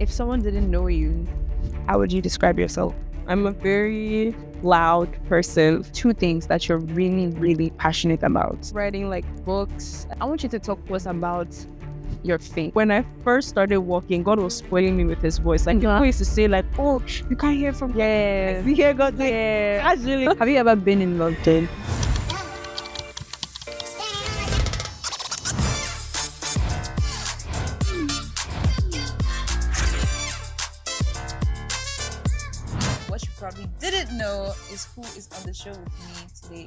If someone didn't know you, how would you describe yourself? I'm a very loud person. Two things that you're really, really passionate about. Writing like books. I want you to talk to us about your faith. When I first started walking, God was spoiling me with his voice. Like, he used to say like, oh, you can't hear from Yes. You hear God. Yeah. That's really... Have you ever been in London? What you probably didn't know is who is on the show with me today.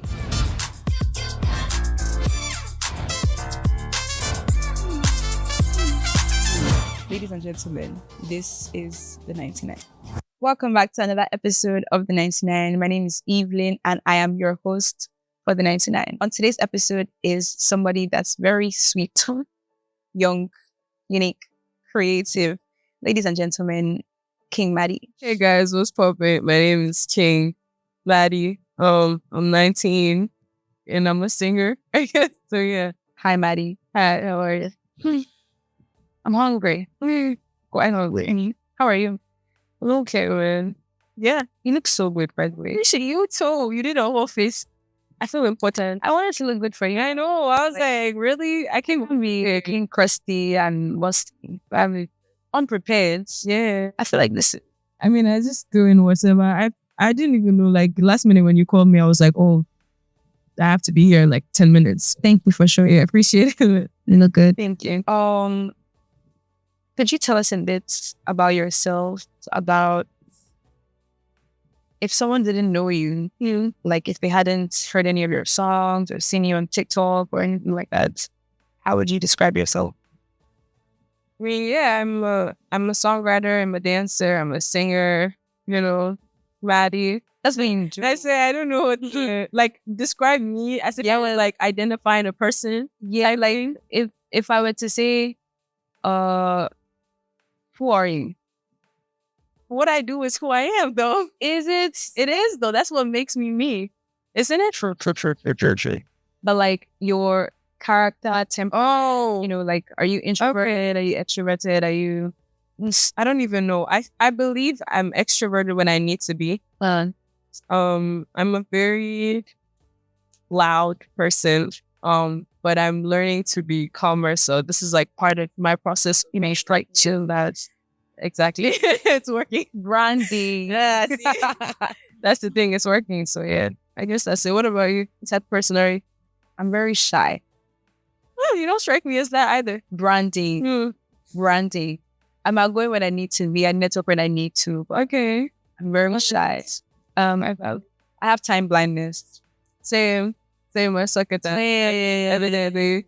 Ladies and gentlemen, this is the 99. Welcome back to another episode of the 99. My name is Evelyn and I am your host for the 99. On today's episode is somebody that's very sweet, young, unique, creative. Ladies and gentlemen, King Madi. Hey guys, what's poppin'? My name is King Madi. I'm 19 and I'm a singer. So yeah. Hi, Madi. Hi, how are you? I'm hungry. Quite hungry. How are you? I'm okay, man. Yeah, you look so good, by the way. You too. You did a whole face. I feel important. I wanted to look good for you. I know. I was like really? I can't be looking crusty and musty. I'm Unprepared. yeah. I feel like this. I mean, I just doing whatever. I didn't even know. Like last minute when you called me, I was like, oh, I have to be here in like 10 minutes. Thank you for showing. Yeah, appreciate it. You look good. Thank you. Could you tell us a bit about yourself? About if someone didn't know you, like if they hadn't heard any of your songs or seen you on TikTok or anything like that, how would you describe yourself? I mean, yeah, I'm a songwriter, I'm a dancer, I'm a singer, Madi. That's what you do. I say I don't know what to like describe me as if I was like identifying a person. Yeah, like if I were to say, who are you? What I do is who I am, though. Is it? It is, though. That's what makes me me. Isn't it? True. But like your character, temper. Oh. Like, are you introverted? Are you extroverted? Are you? I don't even know. I believe I'm extroverted when I need to be. I'm a very loud person. But I'm learning to be calmer. So this is like part of my process. Straight chill. That exactly. It's working. Brandy. Yeah, see? That's the thing. It's working. So yeah, I guess that's it. What about you? What type of person are you? I'm very shy. Oh, you don't strike me as that either. Brandy. Brandy. I'm outgoing when I need to be. I network when I need to. But okay. I'm very shy. I have time blindness. Same. I suck at that. Yeah. Evidently.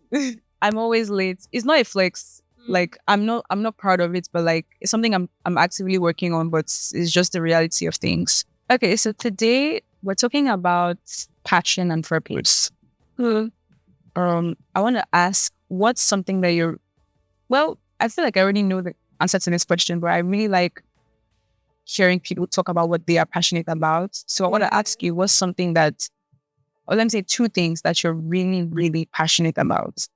I'm always late. It's not a flex. Like I'm not proud of it, but like it's something I'm actively working on, but it's just the reality of things. Okay, so today we're talking about passion and purpose. I want to ask, what's something that you're... Well, I feel like I already know the answer to this question, but I really like hearing people talk about what they are passionate about. So I want to ask you, what's something that, or let me say two things that you're really, really passionate about?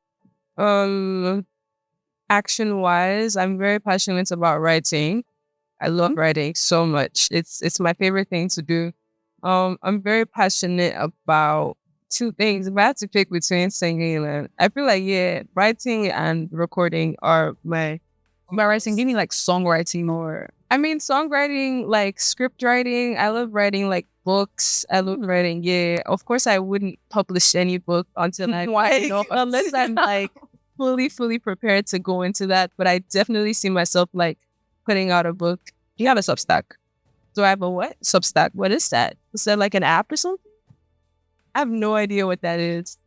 Action-wise, I'm very passionate about writing. I love writing so much. It's my favorite thing to do. I'm very passionate about two things. If I had to pick between singing and I feel like writing and recording are my... By writing, give me like songwriting or... I mean, songwriting, like script writing. I love writing like books. I love writing. Yeah, of course, I wouldn't publish any book until unless I'm like fully prepared to go into that. But I definitely see myself like putting out a book. Do you have a Substack? Do I have a what? Substack. What is that? Is that like an app or something? I have no idea what that is.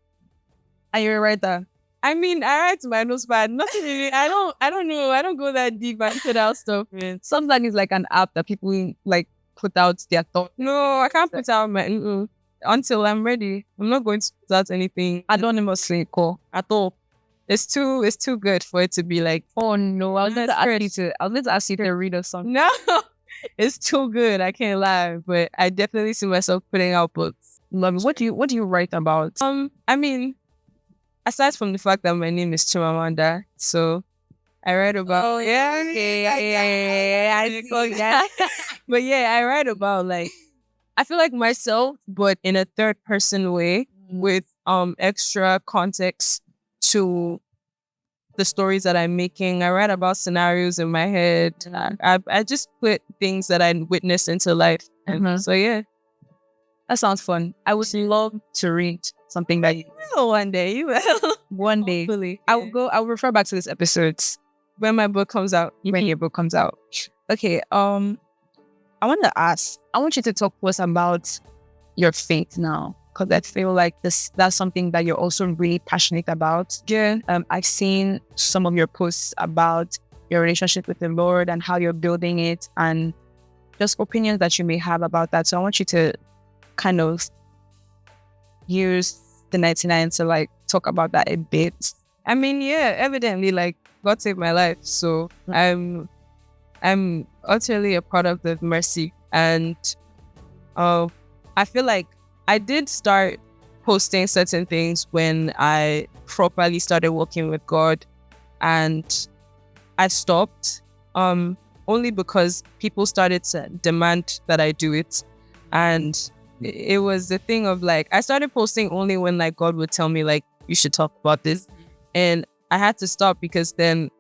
And you're a writer. I mean, I write to my notes, but nothing really. I don't know. I don't go that deep and put out stuff. Man. Sometimes it's like an app that people like put out their thoughts. No, I can't put out my until I'm ready. I'm not going to put out anything anonymously at all. It's too good for it to be like, oh no, I was going to ask you to read a song. No, it's too good. I can't lie, but I definitely see myself putting out books. What do you write about? I mean, aside from the fact that my name is Chimamanda, so I write about. Oh, yeah. Yeah. I see that. But yeah, I write about like I feel like myself, but in a third person way with extra context to the stories that I'm making. I write about scenarios in my head. I just put things that I witnessed into life. And so yeah. That sounds fun. I would love to read something that you will one day. You will. One day. Hopefully. I will refer back to this episode when my book comes out. When your book comes out. Okay. I want you to talk to us about your faith now. Because I feel like that's something that you're also really passionate about. Yeah. I've seen some of your posts about your relationship with the Lord and how you're building it and just opinions that you may have about that. So I want you to kind of use the 99 to like talk about that a bit. I mean, yeah, evidently like God saved my life. So I'm utterly a product of mercy. And I feel like I did start posting certain things when I properly started working with God, and I stopped only because people started to demand that I do it. And it was the thing of like, I started posting only when like God would tell me like, you should talk about this. And I had to stop because then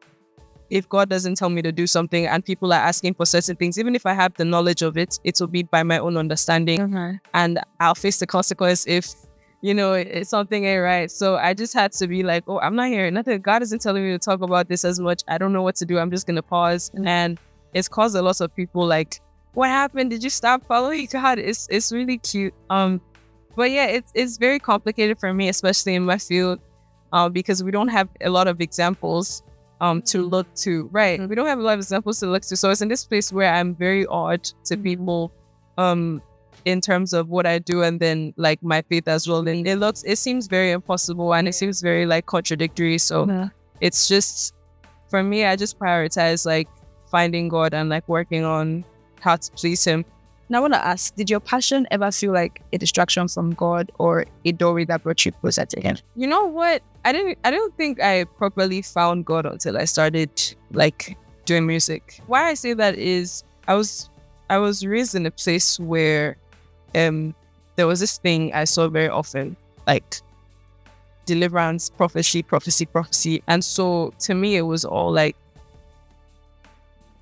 if God doesn't tell me to do something and people are asking for certain things, even if I have the knowledge of it, it will be by my own understanding. And I'll face the consequence if, it's something ain't right. So I just had to be like, oh, I'm not hearing nothing. God isn't telling me to talk about this as much. I don't know what to do. I'm just going to pause. And it's caused a lot of people like, what happened? Did you stop following God? It's really cute. But yeah, it's very complicated for me, especially in my field, because we don't have a lot of examples to look to, right? We don't have a lot of examples to look to. So it's in this place where I'm very odd to people in terms of what I do and then like my faith as well. And it seems very impossible and it seems very like contradictory. So it's just, for me, I just prioritize like finding God and like working on how to please Him. Now I want to ask, did your passion ever feel like a distraction from God or a doorway that brought you closer to Him? You know what? I don't think I properly found God until I started like doing music. Why I say that is I was raised in a place where there was this thing I saw very often, like deliverance, prophecy. And so to me it was all like,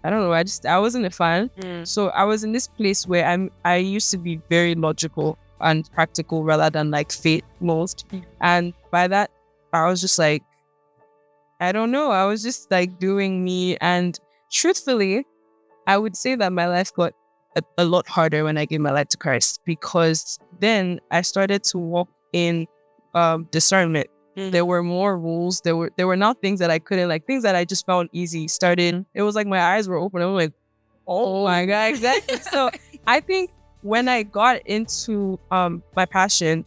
I don't know, I wasn't a fan. So I was in this place where I used to be very logical and practical rather than like faith most. And by that, I was just like, I don't know. I was just like doing me. And truthfully, I would say that my life got a lot harder when I gave my life to Christ, because then I started to walk in discernment. There were more rules. There were now things that I couldn't, like things that I just found easy. It was like my eyes were open. I'm like, oh my God, exactly. So I think when I got into my passion,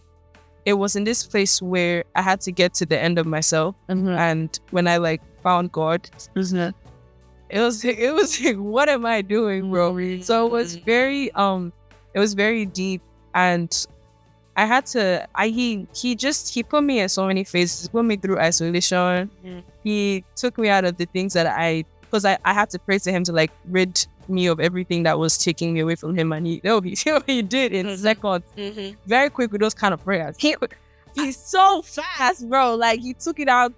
it was in this place where I had to get to the end of myself. And when I like found God, it was like, what am I doing, bro? So it was very deep, and I had to, he put me in so many phases. He put me through isolation. He took me out of the things that because I had to pray to him to like rid me of everything that was taking me away from him. And he did in seconds. Very quick with those kind of prayers. He's so fast, bro. Like he took it out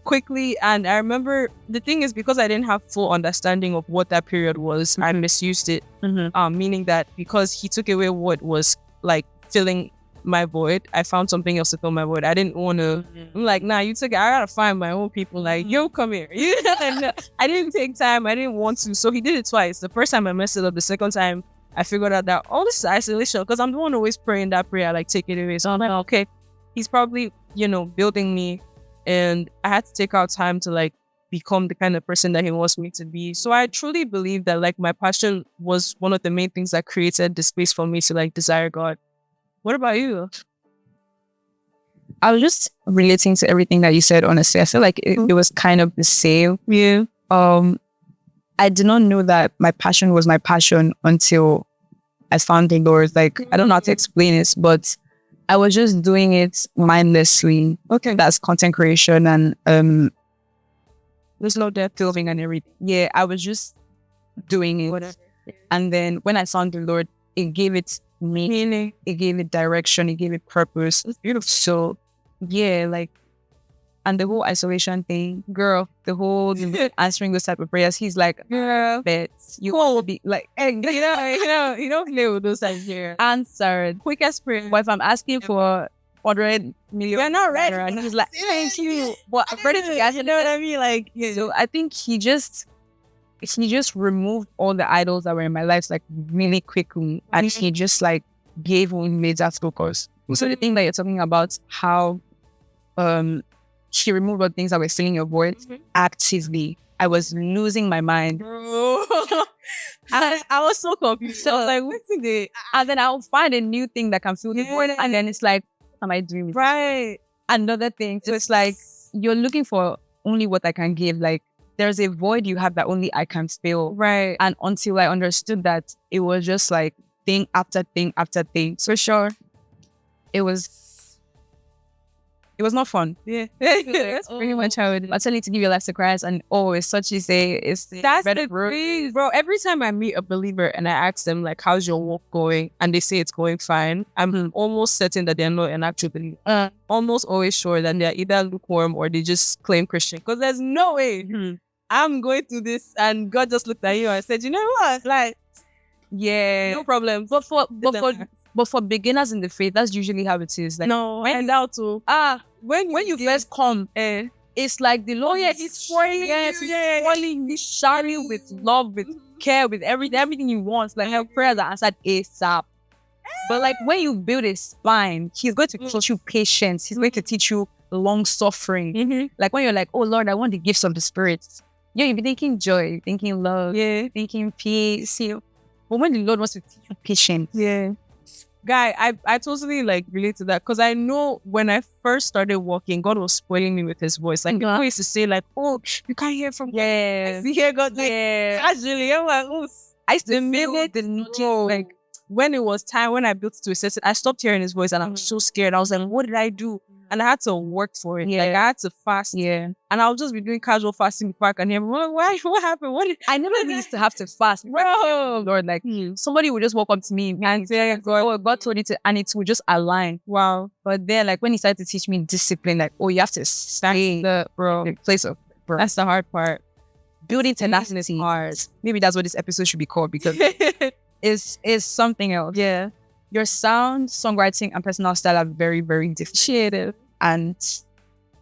quickly. And I remember the thing is, because I didn't have full understanding of what that period was, I misused it. Meaning that because he took away what was like filling my void, I found something else to fill my void. I didn't want to. I'm like, nah, you took it. I gotta find my own people. Like, yo, come here. I didn't take time. I didn't want to. So he did it twice. The first time I messed it up. The second time I figured out that all this is isolation, because I'm the one always praying that prayer, like take it away. So I'm like, okay, he's probably building me, and I had to take out time to like become the kind of person that he wants me to be. So I truly believe that like my passion was one of the main things that created the space for me to like desire God. What about you? I was just relating to everything that you said, honestly. I feel like it was kind of the same. Yeah. I did not know that my passion was my passion until I found the Lord. Like, I don't know how to explain it, but I was just doing it mindlessly. Okay. That's content creation. And There's no depth. filming and everything. Yeah, I was just doing it. Whatever. And then when I found the Lord, it gave it meaning, it gave it direction, it gave it purpose. It's beautiful. So yeah, like, and the whole isolation thing, girl, the whole answering those type of prayers, he's like, girl, bet you will be like, hey, You don't play with those things here. answered. Quickest prayer. But if I'm asking for 100 million, You're not ready. and he's like, thank you. But I'm ready to get You know what I mean? Like, So I think he just removed all the idols that were in my life like really quickly, and he just like gave me that focus. So the thing that you're talking about, how he removed all the things that were filling your void actively. I was losing my mind. bro. I was so confused. I was like, what's it? And then I'll find a new thing that can fill the void. And then it's like, what am I doing with this? Right. Another thing. So it's like, you're looking for only what I can give. Like, there's a void you have that only I can fill. Right. And until I understood that, it was just like thing after thing after thing. So sure, it was not fun. Yeah. That's pretty much how it is. I tell you to give your life to Christ, and it's such a say. It's That's the thing, bro. Every time I meet a believer and I ask them, like, how's your walk going? And they say it's going fine, I'm almost certain that they're not an actual believer. Almost always sure that they're either lukewarm or they just claim Christian. Because there's no way I'm going through this and God just looked at you and said, you know what? Like, yeah, no problem. But for beginners in the faith, that's usually how it is. Like, No, and out to when you first come, it's like the Lord, he's spoiling you. He's spoiling you, showering with love, with care, with everything you want. Like, her prayers are answered ASAP. But like, when you build a spine, he's going to teach you patience. He's going to teach you long suffering. Like, when you're like, oh Lord, I want the gifts of the Spirit. You'll be thinking joy, you're thinking love, thinking peace. But when the Lord wants to teach you patience, Guy, I totally like relate to that because I know when I first started walking, God was spoiling me with his voice. Like people used to say, like, oh, you can't hear from God. I see hear God like casually. I'm like, oh, I used to feel the no. Like when it was time, when I built to a certain, I stopped hearing his voice and I was so scared. I was like, what did I do? And I had to work for it. Like I had to fast. And I'll just be doing casual fasting before I can hear. What happened? I never used to have to fast, bro. Lord, like somebody would just walk up to me and say, God told you to, and it would just align. Wow. But then, like when he started to teach me discipline, like, oh, you have to stay the place of, bro. That's the hard part. Building tenacity is hard. Maybe that's what this episode should be called because it's something else. Yeah. Your sound, songwriting, and personal style are very, very differentiated. And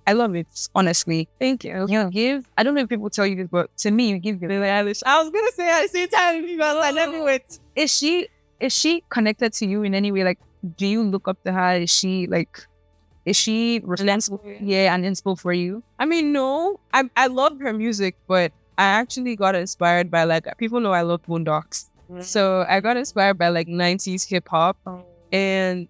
I love it, honestly. Thank you. You give, I don't know if people tell you this, but to me, you give Billie Eilish. I was going to say at the same time, people are like, let me wait. Is she connected to you in any way? Like, do you look up to her? Is she responsible? Yeah, and inspired for you? I mean, no. I love her music, but I actually got inspired by, like, people know I love Boondocks. So I got inspired by like 90s hip hop. And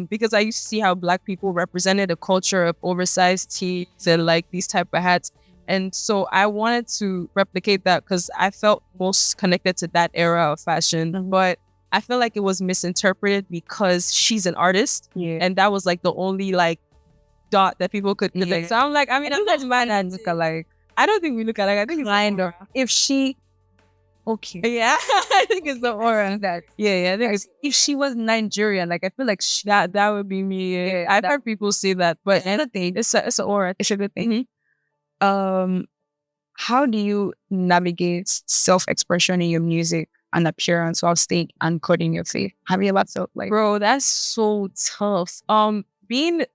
because I used to see how Black people represented a culture of oversized tees and like these type of hats. And so I wanted to replicate that because I felt most connected to that era of fashion. But I feel like it was misinterpreted because she's an artist. And that was like the only like dot that people could connect. So I'm like, I mean, I'm not mad at look alike. I don't think we look alike. I think it's kind of. If she yeah, I think it's the aura. That yeah. If she was Nigerian, like I feel like that would be me. Yeah. I've heard people say that, but it's an aura. It's a good thing. How do you navigate self-expression in your music and appearance while staying anchored in your faith? Have you ever felt like, bro, that's so tough. Being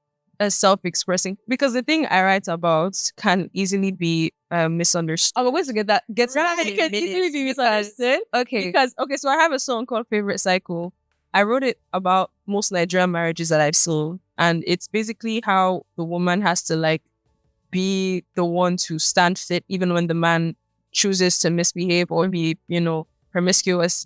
a self-expressing, because the thing I write about can easily be misunderstood. I'm going to get that. It can easily be misunderstood. Okay. Because so I have a song called Favorite Cycle. I wrote it about most Nigerian marriages that I've seen, and it's basically how the woman has to like be the one to stand fit even when the man chooses to misbehave or be, promiscuous.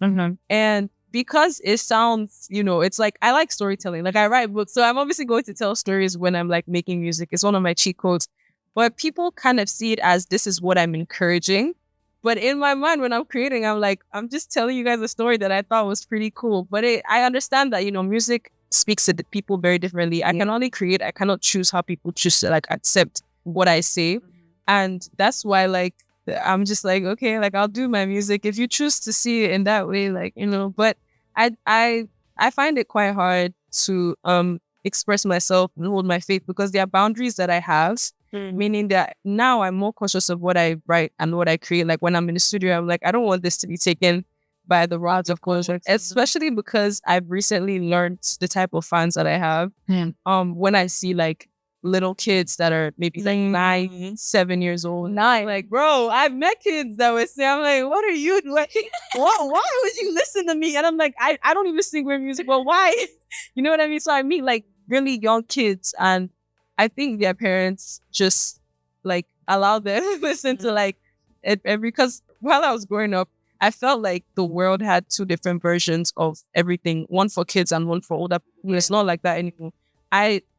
And because it sounds, it's like, I like storytelling. Like I write books. So I'm obviously going to tell stories when I'm like making music. It's one of my cheat codes. But people kind of see it as this is what I'm encouraging. But in my mind, when I'm creating, I'm like, I'm just telling you guys a story that I thought was pretty cool. But I understand that, music speaks to the people very differently. I can only create. I cannot choose how people choose to like accept what I say. And that's why, like, I'm just like, okay, like, I'll do my music if you choose to see it in that way, like, but I find it quite hard to express myself and hold my faith because there are boundaries that I have, meaning that now I'm more conscious of what I write and what I create. Like when I'm in the studio, I'm like, I don't want this to be taken by the rods of context, especially because I've recently learned the type of fans that I have. When I see like little kids that are maybe like 9, 7 years old. Like, bro, I've met kids that would say, I'm like, what are you doing? Why would you listen to me? And I'm like, I don't even sing weird music, but why? You know what I mean? So I meet like really young kids, and I think their parents just like allow them to listen to like because while I was growing up, I felt like the world had two different versions of everything, one for kids and one for older people. It's not like that anymore.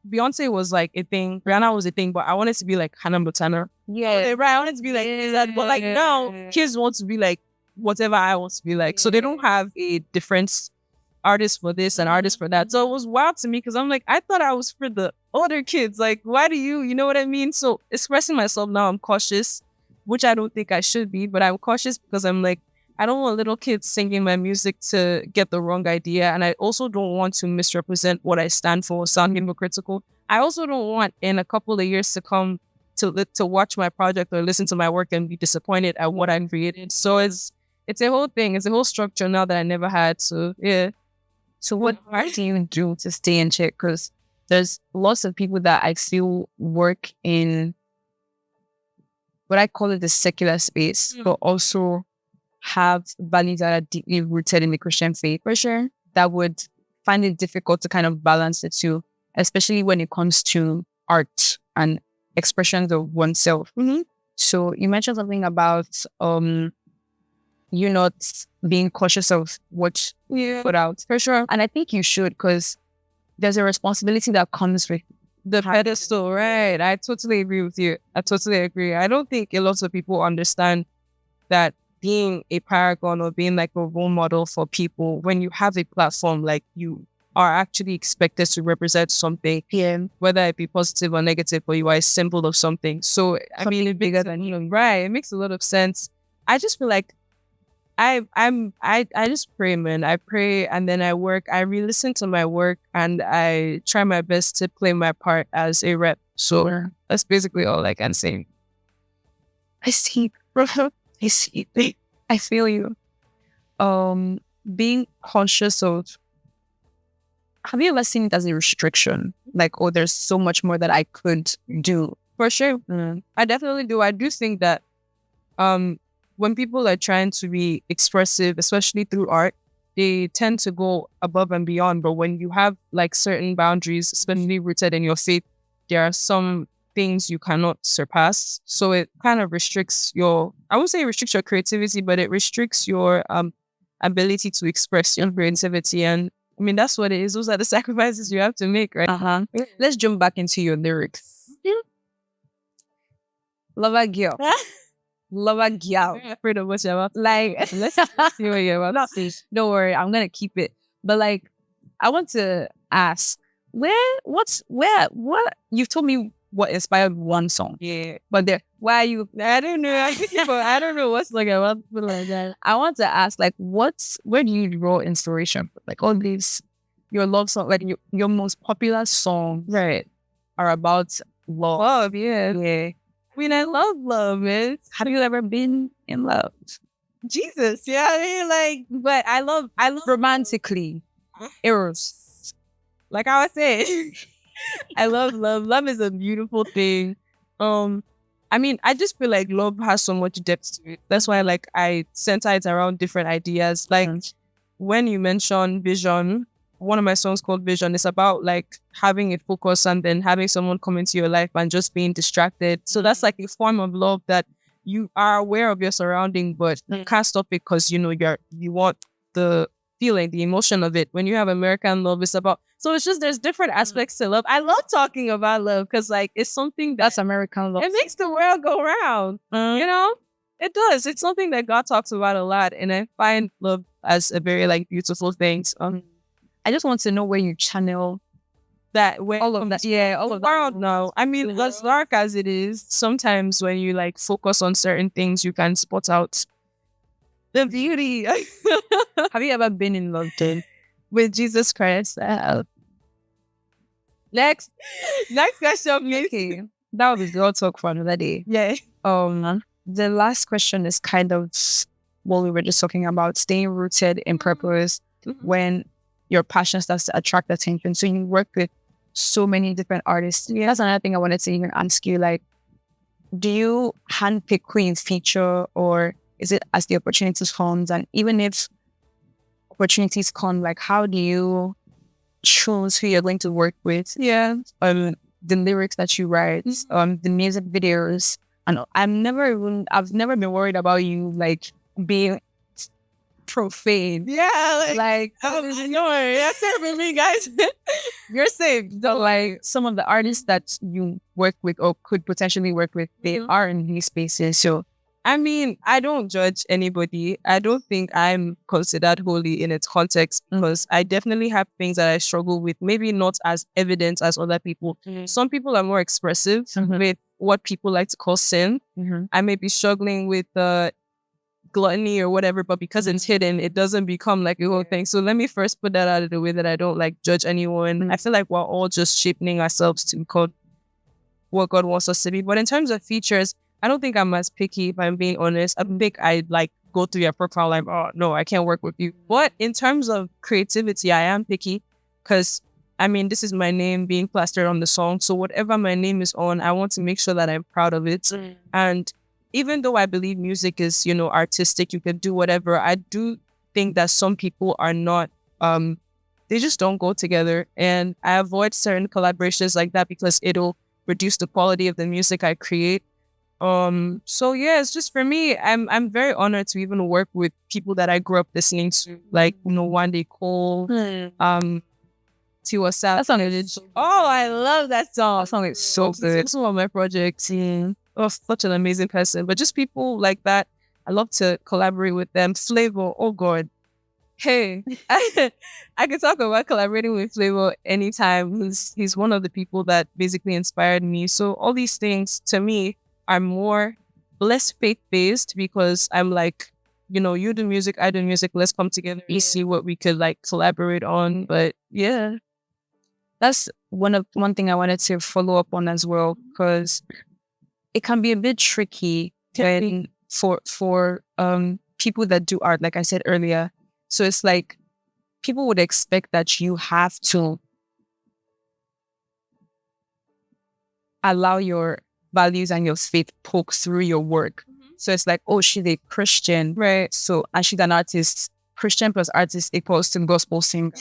Beyonce was like a thing, Rihanna was a thing, but I wanted to be like Hannah Montana. Yeah, right. I wanted to be like that, but like now kids want to be like whatever I want to be like. So they don't have a different artist for this and artist for that. So it was wild to me because I'm like, I thought I was for the older kids. Like, why do you know what I mean? So expressing myself now, I'm cautious, which I don't think I should be, but I'm cautious because I'm like, I don't want little kids singing my music to get the wrong idea. And I also don't want to misrepresent what I stand for, sound hypocritical. I also don't want in a couple of years to come to watch my project or listen to my work and be disappointed at what I created. So it's a whole thing. It's a whole structure now that I never had. So yeah. So what do you do to stay in check? Because there's lots of people that I feel work in what I call it the secular space, but also have values that are deeply rooted in the Christian faith, for sure, that would find it difficult to kind of balance the two, especially when it comes to art and expressions of oneself. So you mentioned something about you not being cautious of what you put out, for sure. And I think you should, because there's a responsibility that comes with the pedestal, right? I totally agree with you. I totally agree. I don't think a lot of people understand that being a paragon or being like a role model for people, when you have a platform, like you are actually expected to represent something, whether it be positive or negative, but you are a symbol of something. So I mean, it bigger than you, right? It makes a lot of sense. I just feel like I just pray, man. I pray and then I work. I re-listen to my work and I try my best to play my part as a rep. So that's basically all I can say. I see, bro. I see. I feel you. Being conscious of, have you ever seen it as a restriction? Like, oh, there's so much more that I could do. For sure. I definitely do. I do think that when people are trying to be expressive, especially through art, they tend to go above and beyond. But when you have like certain boundaries, especially rooted in your faith, there are some things you cannot surpass. So it kind of restricts your, I won't say it restricts your creativity, but it restricts your ability to express your creativity. And I mean, that's what it is. Those are the sacrifices you have to make, right? Let's jump back into your lyrics. Lover girl. Lover girl. I'm afraid of what you're about. Like, let's see what you're about to say. Don't worry, I'm gonna keep it. But like, I want to ask, what you've told me what inspired one song. Yeah. But why are you? I don't know. I don't know what's like about people like that. I want to ask, like, where do you draw inspiration? Like all these, your love song, like your most popular songs, right, are about love. Love, yeah. I mean, I love love, man. Have you ever been in love? Jesus, yeah. I mean, like, but I love romantically, eros. Like I was saying, I love love. Love is a beautiful thing. I mean, I just feel like love has so much depth to it. That's why, like, I center it around different ideas. Like when you mention vision, one of my songs called Vision is about like having a focus and then having someone come into your life and just being distracted. So that's like a form of love that you are aware of your surrounding, but you can't stop it because you want the feeling, the emotion of it. When you have American love, it's about, so it's just, there's different aspects to love. I love talking about love because like it's something that's American love. It makes the world go round. You know, it does. It's something that God talks about a lot, and I find love as a very like beautiful thing. I just want to know where you channel that way. All of that. Yeah, all of that. World now. I mean, as dark as it is, sometimes when you like focus on certain things, you can spot out the beauty. Have you ever been in London? With Jesus Christ. Next question, please. Okay, that will be all talk for another day. Yeah. The last question is kind of what we were just talking about, staying rooted in purpose when your passion starts to attract attention. So you work with so many different artists. Yeah. That's another thing I wanted to even ask you. Like, do you handpick who you feature, or is it as the opportunities comes? And even if opportunities come, like, how do you choose who you're going to work with? Yeah. The lyrics that you write, the music videos. And I've never been worried about you like being profane. Yeah. Like I know. That's it for me, guys. you're safe. So, like, some of the artists that you work with or could potentially work with, they are in these spaces. So I mean, I don't judge anybody. I don't think I'm considered holy in its context because I definitely have things that I struggle with, maybe not as evident as other people. Some people are more expressive with what people like to call sin. I may be struggling with gluttony or whatever, but because it's hidden, it doesn't become like a whole thing. So let me first put that out of the way, that I don't like judge anyone. I feel like we're all just shaping ourselves to become what God wants us to be. But in terms of features, I don't think I'm as picky, if I'm being honest. I don't think I like go through your profile like, oh no, I can't work with you. But in terms of creativity, I am picky because I mean, this is my name being plastered on the song. So whatever my name is on, I want to make sure that I'm proud of it. And even though I believe music is, you know, artistic, you can do whatever, I do think that some people are not, they just don't go together. And I avoid certain collaborations like that because it'll reduce the quality of the music I create. So yeah, it's just for me, I'm very honored to even work with people that I grew up listening to, like, you know, One Day Cole, Tiwa Savage. that song is Oh, I love that song. that song is so good. It's one of my projects. Oh, such an amazing person. But just people like that, I love to collaborate with them. Flavor, oh God. Hey, I could talk about collaborating with Flavor anytime. He's one of the people that basically inspired me. So all these things to me are more less faith-based because I'm like, you know, you do music, I do music, let's come together and see what we could like collaborate on. But yeah. That's one thing I wanted to follow up on as well, because it can be a bit tricky when for people that do art, like I said earlier. So it's like people would expect that you have to allow your values and your faith poke through your work. So it's like, oh, she's a Christian, right? So, and she's an artist. Christian plus artist equals to gospel singer.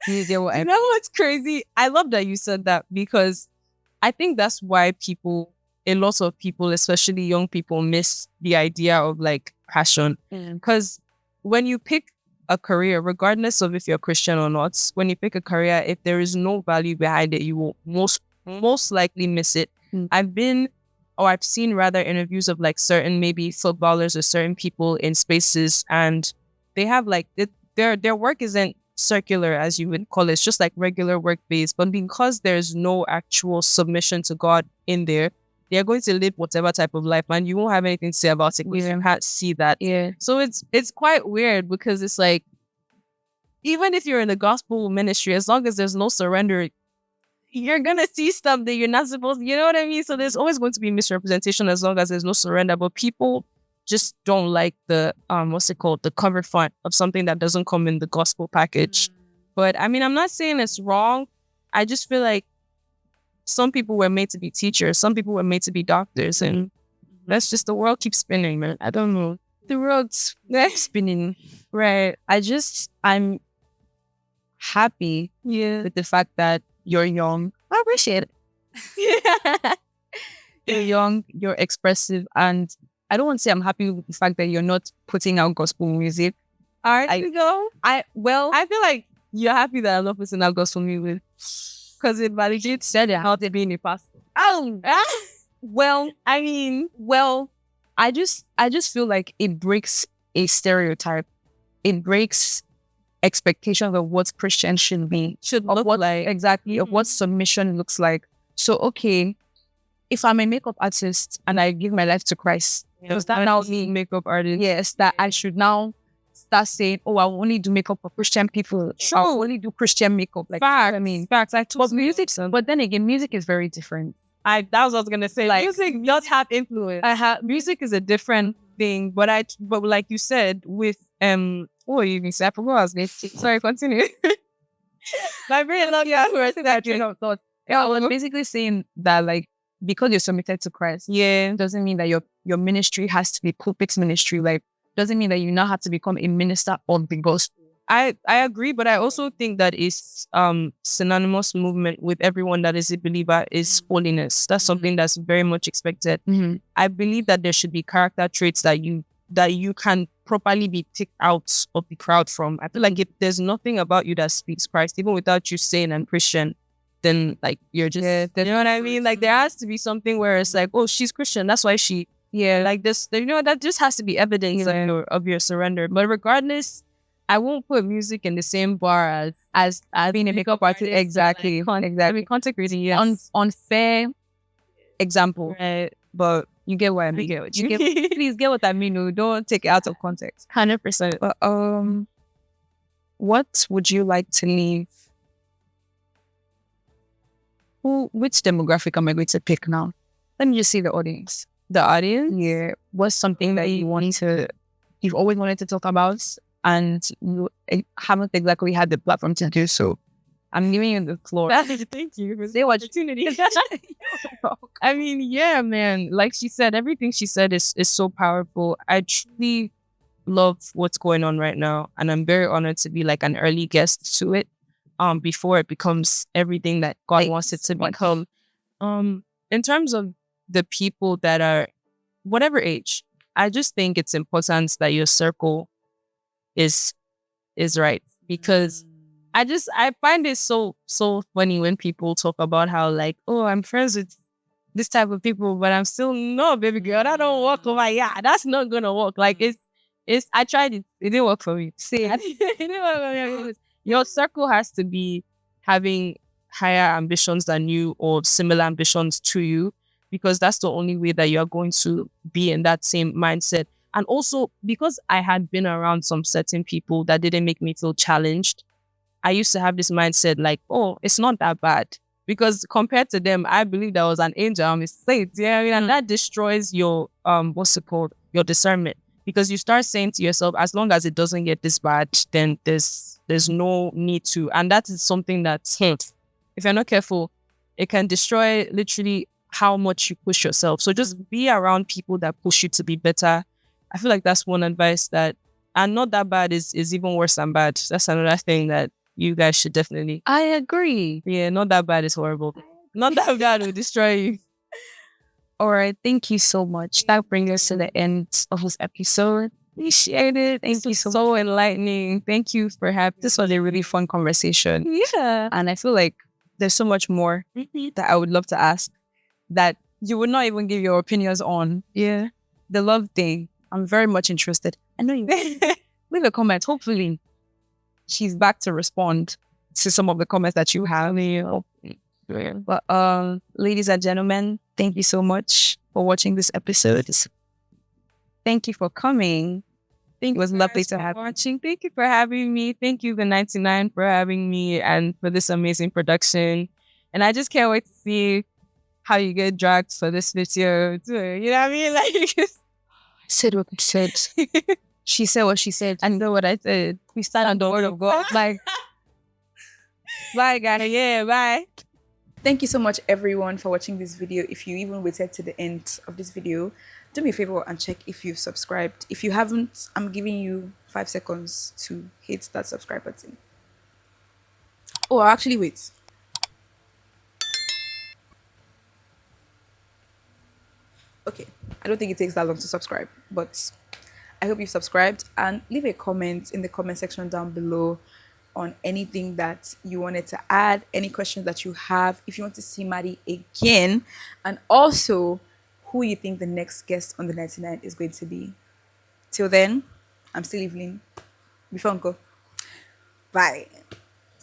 You know what's crazy? I love that you said that because I think that's why a lot of people, especially young people, miss the idea of like passion. Because when you pick a career, regardless of if you're Christian or not, when you pick a career, if there is no value behind it, you will most likely miss it. I've seen rather interviews of like certain maybe footballers or certain people in spaces, and they have like their work isn't circular, as you would call it. It's just like regular work based, but because there's no actual submission to God in there, they're going to live whatever type of life, and you won't have anything to say about it because you can't see that. Yeah. So it's quite weird because it's like, even if you're in the gospel ministry, as long as there's no surrender, you're gonna see stuff that you're not supposed to, you know what I mean? So there's always going to be misrepresentation as long as there's no surrender. But people just don't like the the cover font of something that doesn't come in the gospel package. But I mean, I'm not saying it's wrong. I just feel like some people were made to be teachers, some people were made to be doctors, and that's just, the world keeps spinning, man. I don't know. The world's spinning. Right. I'm happy with the fact that you're young. I appreciate it. You're young, you're expressive, and I don't want to say I'm happy with the fact that you're not putting out gospel music. I feel like you're happy that I'm not putting out gospel music because it validates how to be in a pastor. I just feel like it breaks a stereotype. It breaks expectations of what Christian should be, Should of look what like. exactly of what submission looks like. So okay, if I'm a makeup artist and I give my life to Christ, does that now mean makeup artist? yes that I should now start saying, oh, I will only do makeup for Christian people. True. I'll only do Christian makeup. Like Facts. I mean, Facts. I but totally music. understand. But then again, music is very different. That was what I was gonna say. Like, Music does have influence. Music is a different thing, but like you said, with what you even said, I forgot what I was going to say. Sorry, continue. My brain lost that train of thought. Yeah, I was basically saying that like because you're submitted to Christ, Yeah. doesn't mean that your ministry has to be pulpit ministry. Like doesn't mean that you now have to become a minister of the gospel. I agree, but I also think that is synonymous movement with everyone that is a believer is holiness. That's something that's very much expected. I believe that there should be character traits that you can properly be picked out of the crowd from. I feel like if there's nothing about you that speaks Christ, even without you saying I'm Christian, then like you're just you know what I mean? Like there has to be something where it's like, oh, she's Christian, that's why she like this, that just has to be evidence of your surrender. But regardless, I won't put music in the same bar as being a makeup artist. Exactly. I mean, content creating, yes. Unfair example. Right. But You get what I mean? Please get what I mean. No, don't take it out of context. 100%. But what would you like to leave? Which demographic am I going to pick now? Let me just see the audience. The audience? Yeah. What's something that you've always wanted to talk about and you haven't exactly had the platform to do so? I'm giving you the floor. Thank you for Say what opportunity. I mean, yeah, man. Like she said, everything she said is so powerful. I truly love what's going on right now, and I'm very honored to be like an early guest to it. Before it becomes everything that God wants it to become. In terms of the people that are whatever age, I just think it's important that your circle is right, because I find it so funny when people talk about how like, oh, I'm friends with this type of people, but I'm still no, baby girl, that don't work over here. That's not gonna work. Like it's I tried it, it didn't work for me. See, it didn't work for me. Your circle has to be having higher ambitions than you or similar ambitions to you, because that's the only way that you're going to be in that same mindset. And also because I had been around some certain people that didn't make me feel challenged, I used to have this mindset like, oh, it's not that bad. Because compared to them, I believe I was an angel. I'm a saint. Yeah, I mean, and that destroys your what's it called? Your discernment. Because you start saying to yourself, as long as it doesn't get this bad, then there's no need to. And that is something that, if you're not careful, it can destroy literally how much you push yourself. So just be around people that push you to be better. I feel like that's one advice that, and not that bad is even worse than bad. That's another thing that you guys should definitely. I agree. Yeah, not that bad is horrible. Not that bad will destroy you. All right, thank you so much. That brings us to the end of this episode. Appreciate it. Thank you so enlightening. Thank you for having. This was a really fun conversation. Yeah, and I feel like there's so much more that I would love to ask that you would not even give your opinions on. Yeah, the love thing. I'm very much interested. I know you. Leave a comment. Hopefully, she's back to respond to some of the comments that you have. But ladies and gentlemen, thank you so much for watching this episode. Thank you for coming. It was lovely to have watching. Thank you for having me. Thank you, the 99, for having me and for this amazing production. And I just can't wait to see how you get dragged for this video too. You know what I mean? Like, I said what I said. She said what she said. I know what I said. We stand on the word of God. Like, bye, guys. Yeah, bye. Thank you so much, everyone, for watching this video. If you even waited to the end of this video, do me a favor and check if you've subscribed. If you haven't, I'm giving you 5 seconds to hit that subscribe button. Oh, actually, wait. Okay, I don't think it takes that long to subscribe, but I hope you've subscribed, and leave a comment in the comment section down below on anything that you wanted to add, any questions that you have, if you want to see Madi again, and also who you think the next guest on the 99 is going to be. Till then, I'm still Evelyn. Before Uncle. Bye.